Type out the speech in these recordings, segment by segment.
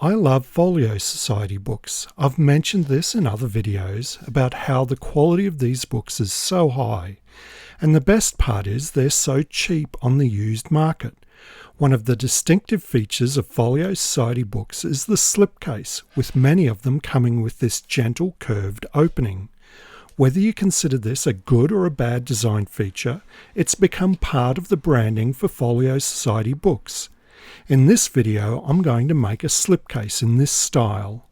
I love Folio Society books. I've mentioned this in other videos about how the quality of these books is so high. And the best part is they're so cheap on the used market. One of the distinctive features of Folio Society books is the slipcase, with many of them coming with this gentle curved opening. Whether you consider this a good or a bad design feature, it's become part of the branding for Folio Society books. In this video, I'm going to make a slipcase in this style.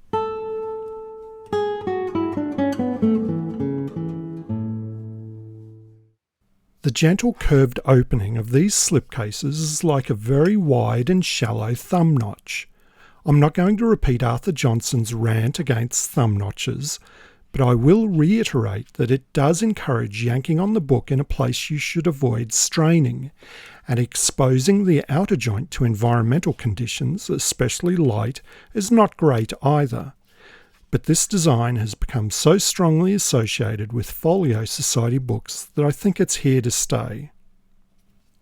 The gentle curved opening of these slipcases is like a very wide and shallow thumb notch. I'm not going to repeat Arthur Johnson's rant against thumb notches, but I will reiterate that it does encourage yanking on the book in a place you should avoid straining, and exposing the outer joint to environmental conditions, especially light, is not great either. But this design has become so strongly associated with Folio Society books that I think it's here to stay.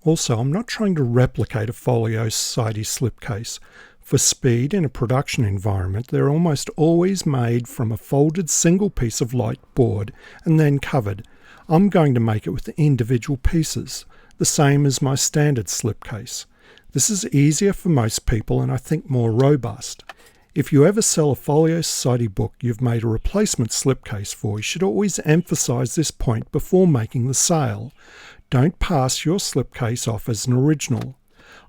Also, I'm not trying to replicate a Folio Society slipcase. For speed in a production environment, they're almost always made from a folded single piece of light board and then covered. I'm going to make it with individual pieces, the same as my standard slipcase. This is easier for most people and I think more robust. If you ever sell a Folio Society book you've made a replacement slipcase for, you should always emphasize this point before making the sale. Don't pass your slipcase off as an original.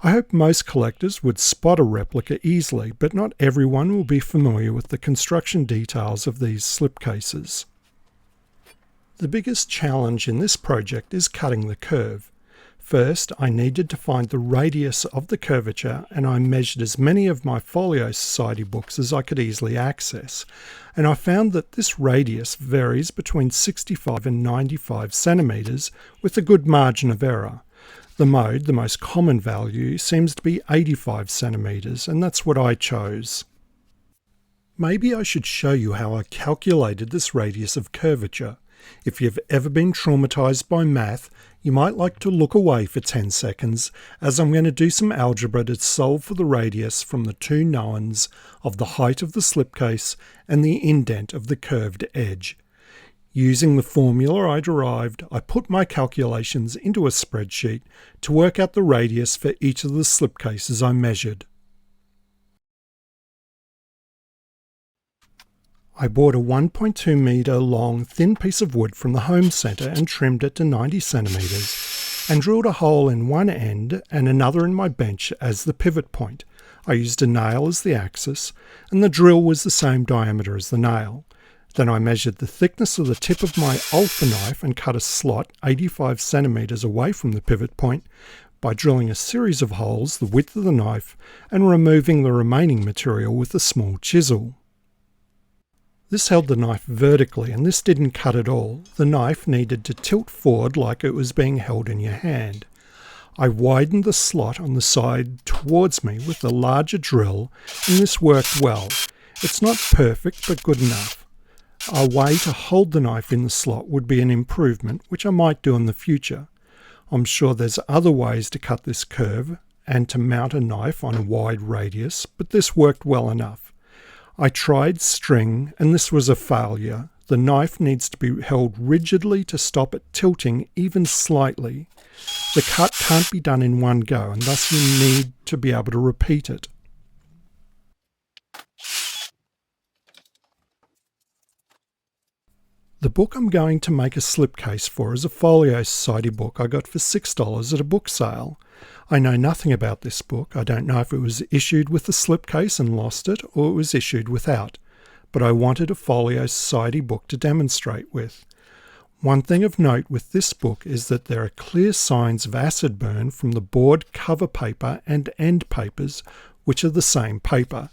I hope most collectors would spot a replica easily, but not everyone will be familiar with the construction details of these slipcases. The biggest challenge in this project is cutting the curve. First, I needed to find the radius of the curvature, and I measured as many of my Folio Society books as I could easily access, and I found that this radius varies between 65 and 95 centimeters with a good margin of error. The most common value, seems to be 85 centimeters, and that's what I chose. Maybe I should show you how I calculated this radius of curvature. If you've ever been traumatized by math, you might like to look away for 10 seconds, as I'm going to do some algebra to solve for the radius from the two knowns of the height of the slipcase and the indent of the curved edge. Using the formula I derived, I put my calculations into a spreadsheet to work out the radius for each of the slipcases I measured. I bought a 1.2 meter long thin piece of wood from the home centre and trimmed it to 90 centimeters, and drilled a hole in one end and another in my bench as the pivot point. I used a nail as the axis, and the drill was the same diameter as the nail. Then I measured the thickness of the tip of my Alpha knife and cut a slot 85 centimeters away from the pivot point by drilling a series of holes the width of the knife and removing the remaining material with a small chisel. This held the knife vertically, and this didn't cut at all. The knife needed to tilt forward like it was being held in your hand. I widened the slot on the side towards me with a larger drill, and this worked well. It's not perfect, but good enough. A way to hold the knife in the slot would be an improvement, which I might do in the future. I'm sure there's other ways to cut this curve and to mount a knife on a wide radius, but this worked well enough. I tried string, and this was a failure. The knife needs to be held rigidly to stop it tilting even slightly. The cut can't be done in one go, and thus you need to be able to repeat it. The book I'm going to make a slipcase for is a Folio Society book I got for $6 at a book sale. I know nothing about this book. I don't know if it was issued with a slipcase and lost it, or it was issued without, but I wanted a Folio Society book to demonstrate with. One thing of note with this book is that there are clear signs of acid burn from the board cover paper and end papers, which are the same paper.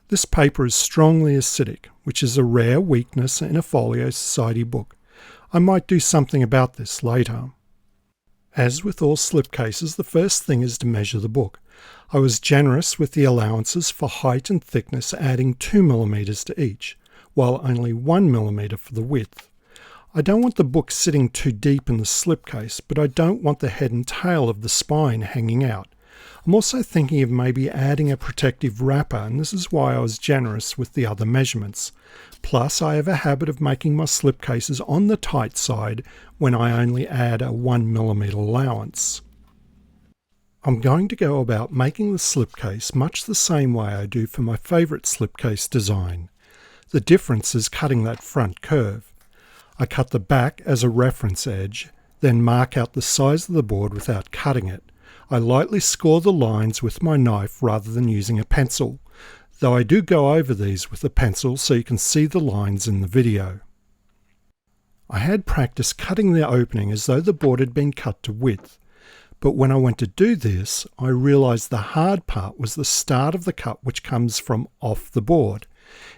This paper is strongly acidic, which is a rare weakness in a Folio Society book. I might do something about this later. As with all slipcases, the first thing is to measure the book. I was generous with the allowances for height and thickness, adding 2 millimeters to each, while only 1 millimeter for the width. I don't want the book sitting too deep in the slipcase, but I don't want the head and tail of the spine hanging out. I'm also thinking of maybe adding a protective wrapper, and this is why I was generous with the other measurements. Plus, I have a habit of making my slipcases on the tight side when I only add a 1mm allowance. I'm going to go about making the slipcase much the same way I do for my favourite slipcase design. The difference is cutting that front curve. I cut the back as a reference edge, then mark out the size of the board without cutting it. I lightly score the lines with my knife rather than using a pencil, though I do go over these with a pencil so you can see the lines in the video. I had practice cutting the opening as though the board had been cut to width, but when I went to do this, I realised the hard part was the start of the cut, which comes from off the board.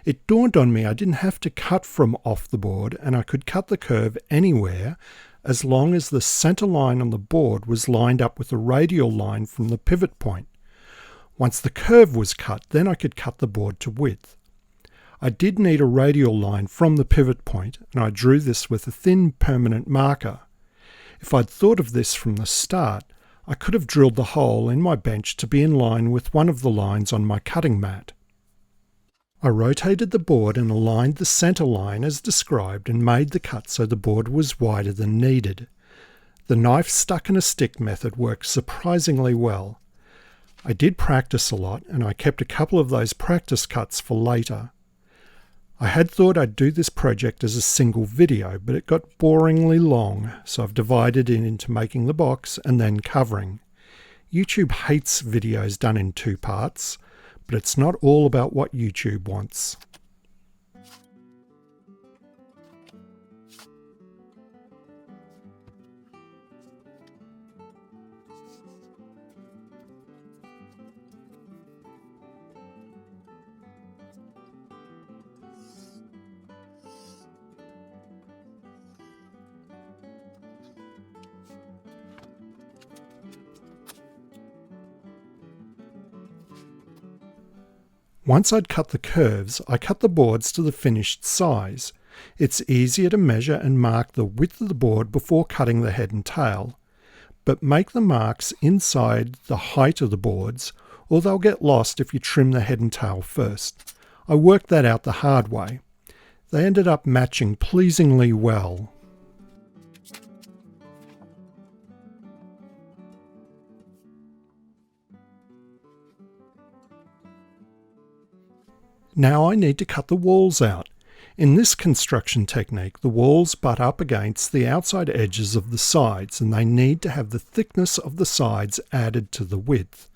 It dawned on me I didn't have to cut from off the board, and I could cut the curve anywhere as long as the centre line on the board was lined up with the radial line from the pivot point. Once the curve was cut, then I could cut the board to width. I did need a radial line from the pivot point, and I drew this with a thin permanent marker. If I'd thought of this from the start, I could have drilled the hole in my bench to be in line with one of the lines on my cutting mat. I rotated the board and aligned the centre line as described and made the cut so the board was wider than needed. The knife stuck in a stick method worked surprisingly well. I did practice a lot, and I kept a couple of those practice cuts for later. I had thought I'd do this project as a single video, but it got boringly long, so I've divided it into making the box and then covering. YouTube hates videos done in 2 parts, but it's not all about what YouTube wants. Once I'd cut the curves, I cut the boards to the finished size. It's easier to measure and mark the width of the board before cutting the head and tail, but make the marks inside the height of the boards, or they'll get lost if you trim the head and tail first. I worked that out the hard way. They ended up matching pleasingly well. Now I need to cut the walls out. In this construction technique, the walls butt up against the outside edges of the sides, and they need to have the thickness of the sides added to the width.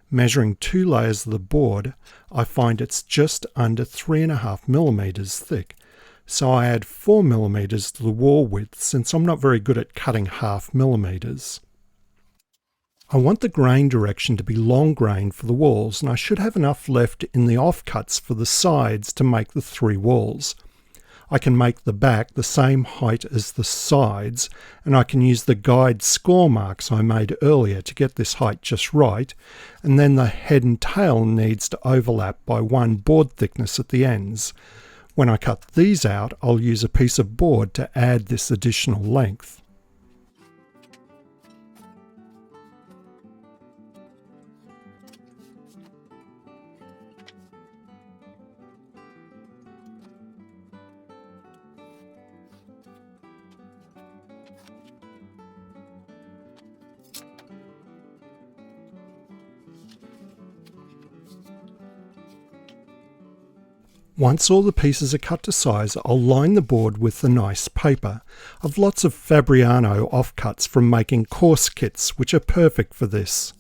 Measuring 2 layers of the board, I find it's just under 3.5mm thick, so I add 4mm to the wall width since I'm not very good at cutting 0.5mm. I want the grain direction to be long grain for the walls, and I should have enough left in the offcuts for the sides to make the 3 walls. I can make the back the same height as the sides, and I can use the guide score marks I made earlier to get this height just right, and then the head and tail needs to overlap by 1 board thickness at the ends. When I cut these out, I'll use a piece of board to add this additional length. Once all the pieces are cut to size, I'll line the board with the nice paper. I've lots of Fabriano offcuts from making course kits, which are perfect for this.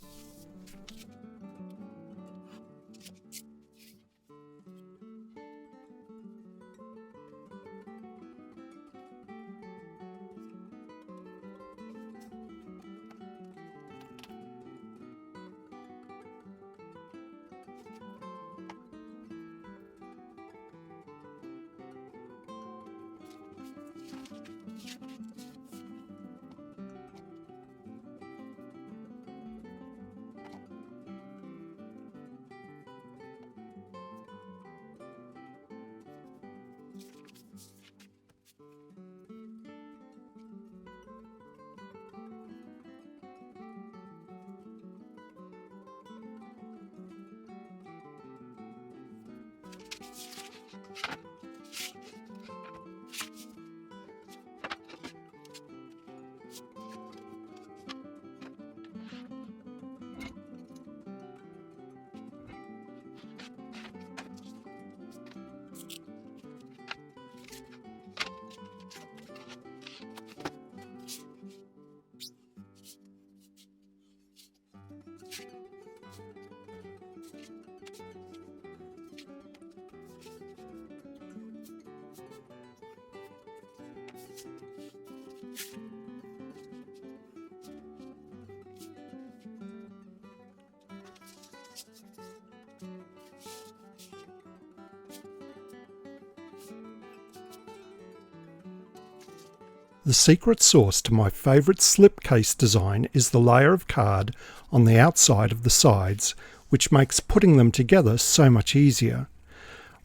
The secret sauce to my favourite slipcase design is the layer of card on the outside of the sides, which makes putting them together so much easier.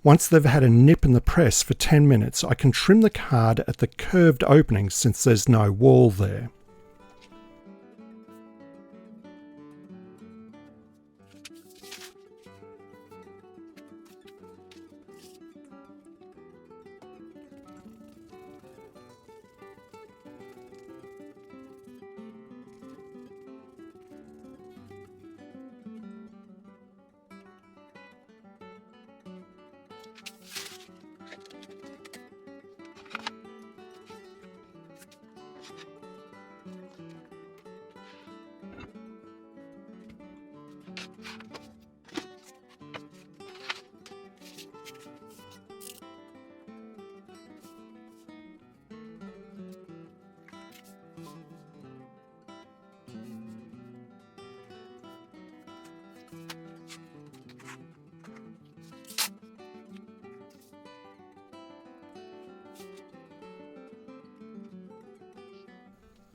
Once they've had a nip in the press for 10 minutes, I can trim the card at the curved opening since there's no wall there.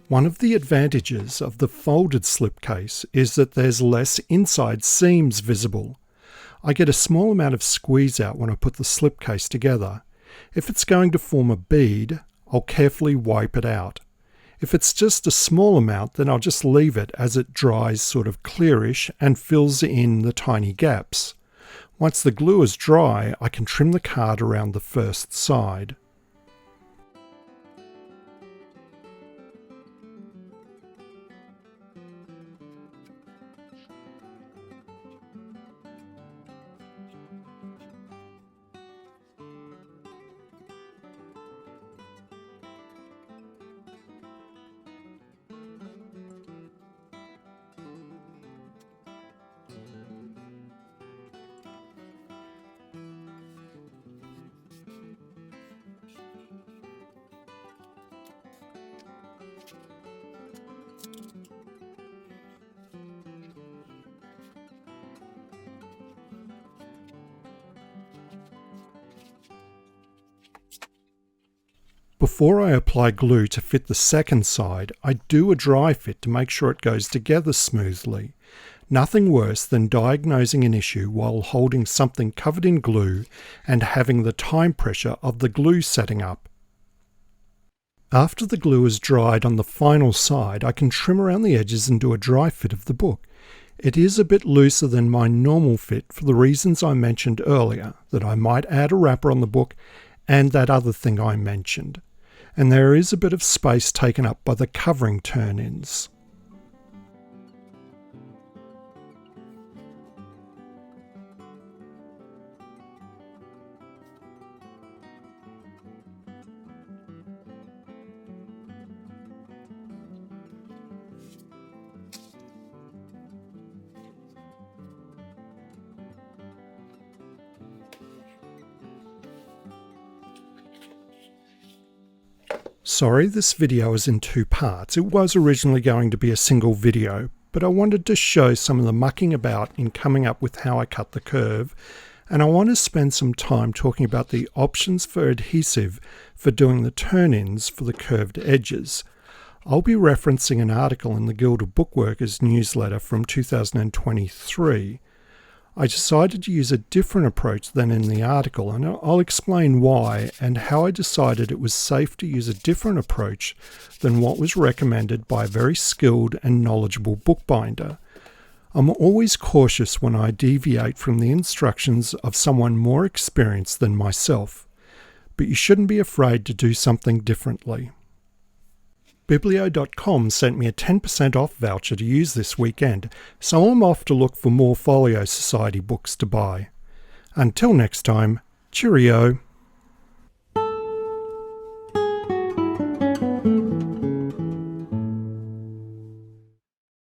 One of the advantages of the folded slipcase is that there's less inside seams visible. I get a small amount of squeeze out when I put the slipcase together. If it's going to form a bead, I'll carefully wipe it out. If it's just a small amount, then I'll just leave it as it dries sort of clearish and fills in the tiny gaps. Once the glue is dry, I can trim the card around the first side. Before I apply glue to fit the second side, I do a dry fit to make sure it goes together smoothly. Nothing worse than diagnosing an issue while holding something covered in glue and having the time pressure of the glue setting up. After the glue is dried on the final side, I can trim around the edges and do a dry fit of the book. It is a bit looser than my normal fit for the reasons I mentioned earlier, that I might add a wrapper on the book and that other thing I mentioned. And there is a bit of space taken up by the covering turn-ins. Sorry, this video is in two parts. It was originally going to be a single video, but I wanted to show some of the mucking about in coming up with how I cut the curve, and I want to spend some time talking about the options for adhesive for doing the turn-ins for the curved edges. I'll be referencing an article in the Guild of Bookworkers newsletter from 2023. I decided to use a different approach than in the article, and I'll explain why and how I decided it was safe to use a different approach than what was recommended by a very skilled and knowledgeable bookbinder. I'm always cautious when I deviate from the instructions of someone more experienced than myself, but you shouldn't be afraid to do something differently. Biblio.com sent me a 10% off voucher to use this weekend, so I'm off to look for more Folio Society books to buy. Until next time, cheerio.